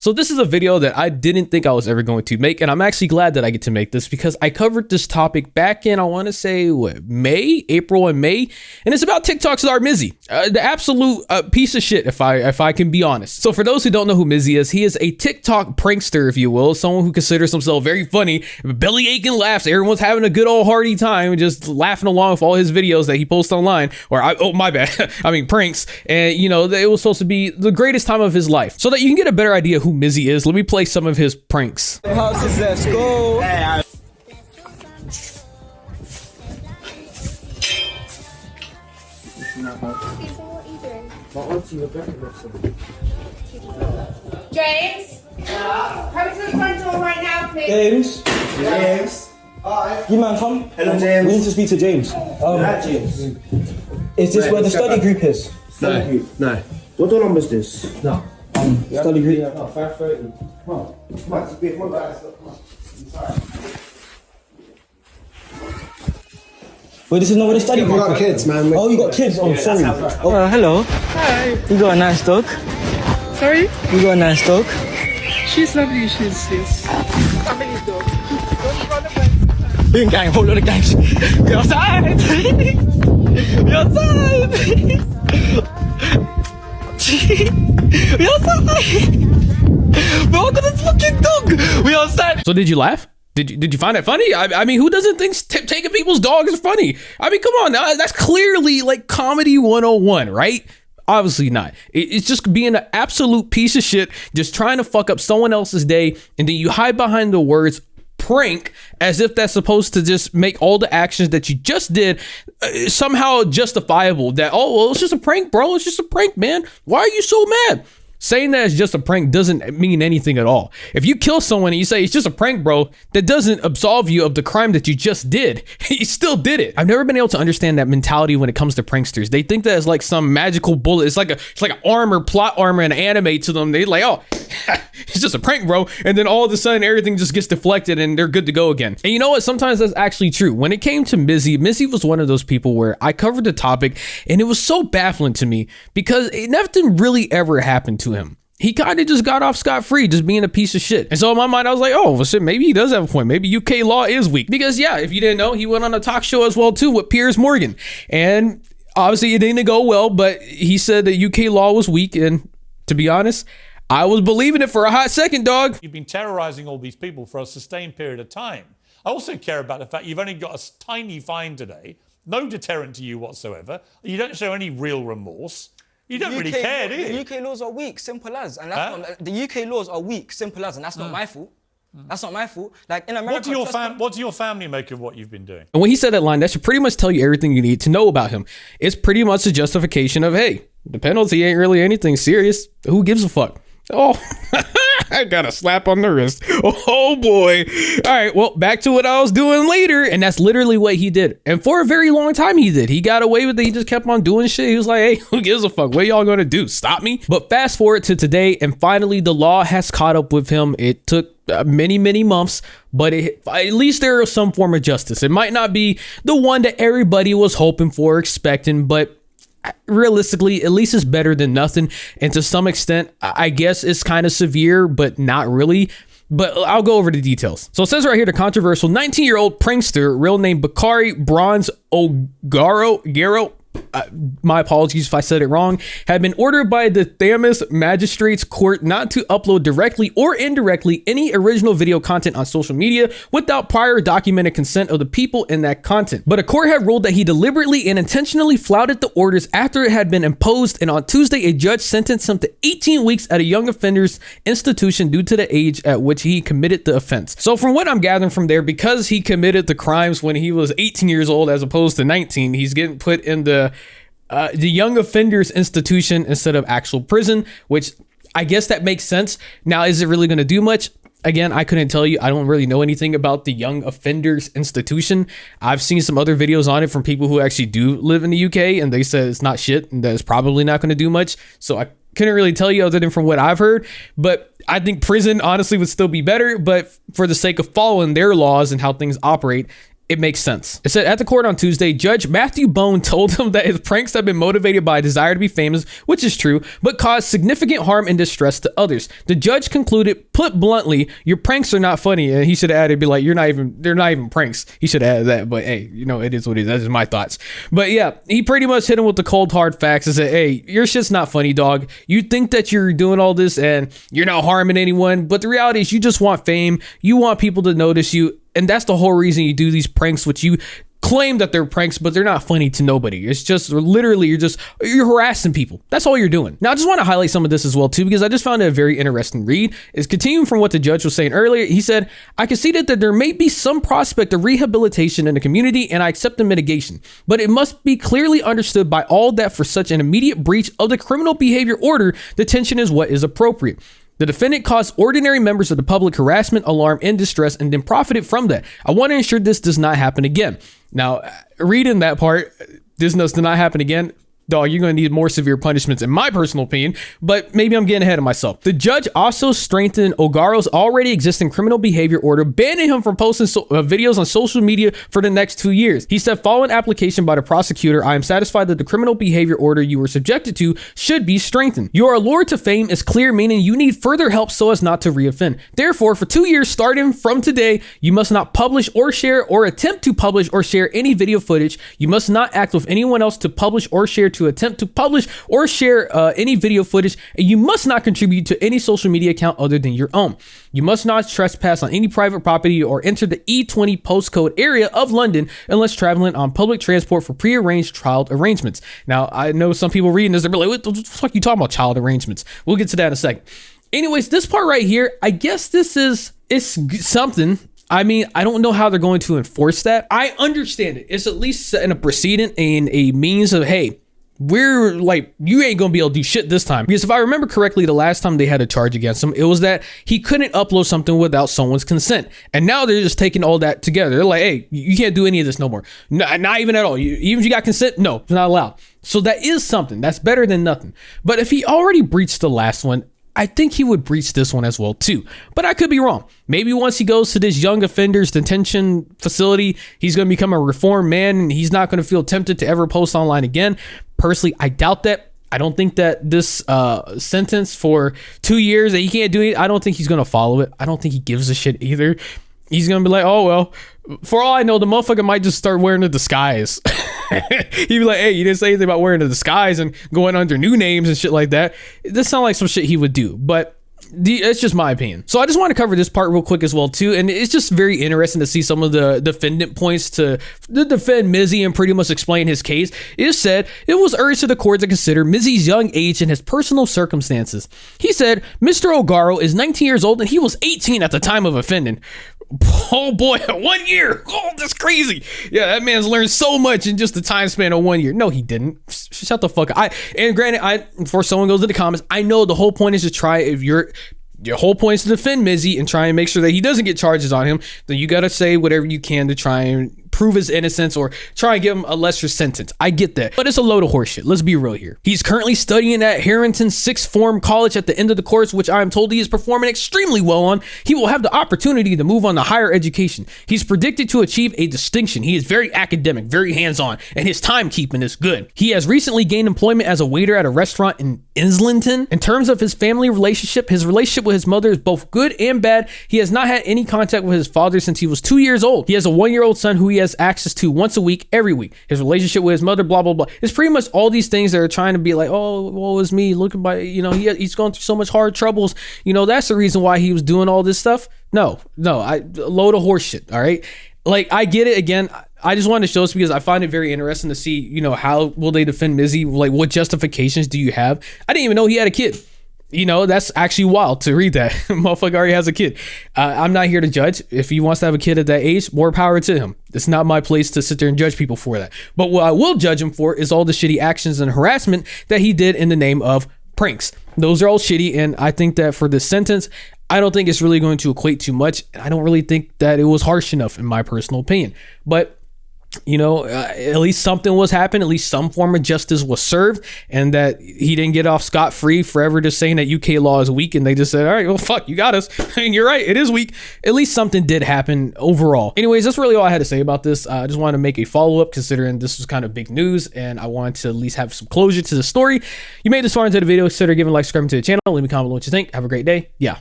So this is a video that I didn't think I was ever going to make, and I'm actually glad that I get to make this because I covered this topic back in, I want to say, April and May, and it's about TikTok star Mizzy, the absolute piece of shit, if I can be honest. So for those who don't know who Mizzy is, he is a TikTok prankster, if you will, someone who considers himself very funny, belly aching laughs, everyone's having a good old hearty time, just laughing along with all his videos that he posts online, or oh my bad, I mean pranks, and you know, it was supposed to be the greatest time of his life. So that you can get a better idea who Mizzy is, let me play some of his pranks. Houses, let's go. James? Come to the front door right now, please. James? James? You man, come. Hello, James. We need to speak to James. James. Is this where the study group is? Study group? No. What door number is this? No. Study group? No, 5:30. Come on. Come on, it's big. Come on, guys. Come on. Inside. Wait, this is not where the study group is? I got kids, man. Oh, you got kids? Oh, sorry. Oh, hello. Hi. You got a nice dog. Sorry? You got a nice dog. She's lovely. She's family dog. Don't run away. Big gang, whole lot of gangs. We outside. We outside. We outside. Bro, got this fucking dog. We outside. So did you laugh? Did you find it funny? I mean, who doesn't think taking people's dogs is funny? I mean, come on, that's clearly like comedy 101, right? Obviously not. It's just being an absolute piece of shit, just trying to fuck up someone else's day, and then you hide behind the words prank as if that's supposed to just make all the actions that you just did somehow justifiable. That, oh, well, it's just a prank, bro. It's just a prank, man. Why are you so mad? Saying that it's just a prank doesn't mean anything at all. If you kill someone and you say it's just a prank, bro, that doesn't absolve you of the crime that you just did. You still did it. I've never been able to understand that mentality when it comes to pranksters. They think that it's like some magical bullet. It's like an armor, plot armor in anime to them. They like, oh, it's just a prank, bro. And then all of a sudden everything just gets deflected and they're good to go again. And you know what? Sometimes that's actually true. When it came to Mizzy was one of those people where I covered the topic and it was so baffling to me because nothing really ever happened to him. He kind of just got off scot-free, just being a piece of shit. And so in my mind, I was like, oh, well, shit, maybe he does have a point. Maybe UK law is weak. Because yeah, if you didn't know, he went on a talk show as well too with Piers Morgan. And obviously it didn't go well, but he said that UK law was weak. And to be honest, I was believing it for a hot second, dog. You've been terrorizing all these people for a sustained period of time. I also care about the fact you've only got a tiny fine today, no deterrent to you whatsoever. You don't show any real remorse. You don't really care, do you? The UK laws are weak, simple as. And that's not, the UK laws are weak, simple as, and that's not my fault. That's not my fault. Like in America, what do your family make of what you've been doing? And when he said that line, that should pretty much tell you everything you need to know about him. It's pretty much a justification of, hey, the penalty ain't really anything serious. Who gives a fuck? Oh, I got a slap on the wrist. Oh boy. All right, well, back to what I was doing later. And that's literally what he did. And for a very long time he did. He got away with it. He just kept on doing shit. He was like, hey, who gives a fuck? What y'all gonna do? Stop me? But fast forward to today, and finally the law has caught up with him. It took many months, but at least there is some form of justice. It might not be the one that everybody was hoping for, expecting, but realistically, at least it's better than nothing. And to some extent, I guess it's kind of severe, but not really. But I'll go over the details. So it says right here, the controversial 19-year-old prankster, real name Bakari Bronze Ogaro, my apologies if I said it wrong, had been ordered by the Thames Magistrates Court not to upload directly or indirectly any original video content on social media without prior documented consent of the people in that content. But a court had ruled that he deliberately and intentionally flouted the orders after it had been imposed, and on Tuesday, a judge sentenced him to 18 weeks at a young offenders institution due to the age at which he committed the offense. So from what I'm gathering from there, because he committed the crimes when he was 18 years old as opposed to 19, he's getting put in the young offenders institution instead of actual prison, which I guess that makes sense. Now, is it really going to do much? Again, I couldn't tell you. I don't really know anything about the young offenders institution. I've seen some other videos on it from people who actually do live in the UK, and they said it's not shit and that it's probably not going to do much. So I couldn't really tell you other than from what I've heard, but I think prison honestly would still be better. But for the sake of following their laws and how things operate, it makes sense. It said at the court on Tuesday, Judge Matthew Bone told him that his pranks have been motivated by a desire to be famous, which is true, but caused significant harm and distress to others. The judge concluded, put bluntly, your pranks are not funny. And he should have added, be like, they're not even pranks. He should have added that, but hey, it is what it is. That's just my thoughts. But yeah, he pretty much hit him with the cold hard facts and said, hey, your shit's not funny, dog. You think that you're doing all this and you're not harming anyone, but the reality is you just want fame. You want people to notice you. And that's the whole reason you do these pranks, which you claim that they're pranks, but they're not funny to nobody. It's just literally you're harassing people. That's all you're doing. Now, I just want to highlight some of this as well too, because I just found it a very interesting read. Is continuing from what the judge was saying earlier. He said, I conceded that there may be some prospect of rehabilitation in the community, and I accept the mitigation, but it must be clearly understood by all that for such an immediate breach of the criminal behavior order, detention is what is appropriate. The defendant caused ordinary members of the public harassment, alarm, and distress, and then profited from that. I want to ensure this does not happen again. Now, reading that part, this does not happen again. Dog, you're going to need more severe punishments in my personal opinion, but maybe I'm getting ahead of myself. The judge also strengthened O'Garo's already existing criminal behavior order, banning him from posting videos on social media for the next 2 years. He said, following application by the prosecutor, I am satisfied that the criminal behavior order you were subjected to should be strengthened. Your allure to fame is clear, meaning you need further help so as not to reoffend. Therefore, for 2 years starting from today, you must not publish or share or attempt to publish or share any video footage. You must not act with anyone else to publish or share, to attempt to publish or share any video footage, and you must not contribute to any social media account other than your own. You must not trespass on any private property or enter the E20 postcode area of London unless traveling on public transport for prearranged child arrangements. Now, I know some people reading this, they're like, what the fuck are you talking about, child arrangements? We'll get to that in a second. Anyways, this part right here, I guess it's something. I mean, I don't know how they're going to enforce that. I understand it. It's at least setting a precedent and a means of, hey, we're like, you ain't gonna be able to do shit this time. Because if I remember correctly, the last time they had a charge against him, it was that he couldn't upload something without someone's consent. And now they're just taking all that together. They're like, hey, you can't do any of this no more. No, not even at all. Even if you got consent, no, it's not allowed. So that is something. That's better than nothing. But if he already breached the last one, I think he would breach this one as well too, but I could be wrong. Maybe once he goes to this young offenders detention facility, he's going to become a reformed man and he's not going to feel tempted to ever post online again. Personally, I doubt that. I don't think that this sentence for 2 years that he can't do it, I don't think he's going to follow it. I don't think he gives a shit either. He's going to be like, oh, well, for all I know, the motherfucker might just start wearing a disguise. He'd be like, hey, you didn't say anything about wearing a disguise and going under new names and shit like that. This sounds like some shit he would do, but it's just my opinion. So I just want to cover this part real quick as well too, and it's just very interesting to see some of the defendant points to defend Mizzy and pretty much explain his case. It said it was urged to the court to consider Mizzy's young age and his personal circumstances. He said Mr. O'Garo is 19 years old and he was 18 at the time of offending. Oh boy, 1 year. Oh, that's crazy. Yeah, that man's learned so much in just the time span of 1 year. No, he didn't. Shut the fuck up. And granted, before someone goes to the comments, I know the whole point is to try, if your whole point is to defend Mizzy and try and make sure that he doesn't get charges on him, then you got to say whatever you can to try and prove his innocence or try and give him a lesser sentence. I get that, but it's a load of horseshit. Let's be real here. He's currently studying at Harrington Sixth Form College at the end of the course, which I am told he is performing extremely well on. He will have the opportunity to move on to higher education. He's predicted to achieve a distinction. He is very academic, very hands-on, and his timekeeping is good. He has recently gained employment as a waiter at a restaurant in Islington. In terms of his family relationship, his relationship with his mother is both good and bad. He has not had any contact with his father since he was 2 years old. He has a 1-year-old son who he has access to once a week, every week. His relationship with his mother, blah, blah, blah. It's pretty much all these things that are trying to be like, oh, woe is me. Look at my, he's going through so much hard troubles. That's the reason why he was doing all this stuff. No, a load of horse shit. All right. Like, I get it. Again, I just wanted to show this because I find it very interesting to see, how will they defend Mizzy? Like, what justifications do you have? I didn't even know he had a kid. That's actually wild to read that. Motherfucker already has a kid. I'm not here to judge. If he wants to have a kid at that age, more power to him. It's not my place to sit there and judge people for that. But what I will judge him for is all the shitty actions and harassment that he did in the name of pranks. Those are all shitty, and I think that for this sentence, I don't think it's really going to equate too much. I don't really think that it was harsh enough, in my personal opinion. But you know, at least something was happening, at least some form of justice was served, and that he didn't get off scot-free forever just saying that UK law is weak, and they just said, all right, well, fuck, you got us. And you're right, it is weak. At least something did happen overall. Anyways, that's really all I had to say about this. I just wanted to make a follow-up considering this was kind of big news, and I wanted to at least have some closure to the story. You made this far into the video, consider giving a like, subscribing to the channel, leave me a comment below what you think. Have a great day. Yeah.